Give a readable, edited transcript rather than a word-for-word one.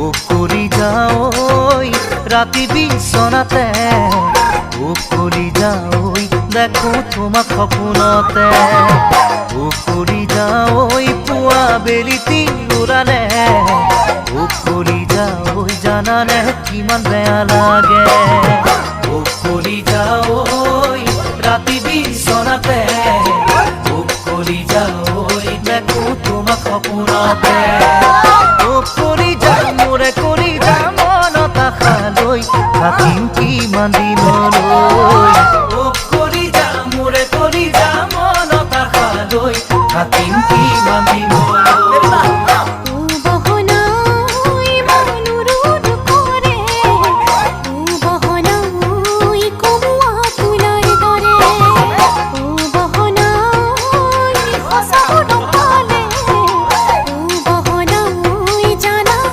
কৰি যাওই ৰাতি বিচনাতে কৰি যাওই দেখো তোমাক সপোনতে কৰি যাওই পুৱা বেলিতি উৰালে কৰি যাওই জানানে কিমান বেয়া লাগে কৰি যাওই ৰাতি বিচনাতে কৰি যাওই দেখো তোমাক সপোনতে কৰি যাম মোৰে কৰি যাম মনত আশা লৈ থাকিম কিমান দিনলৈ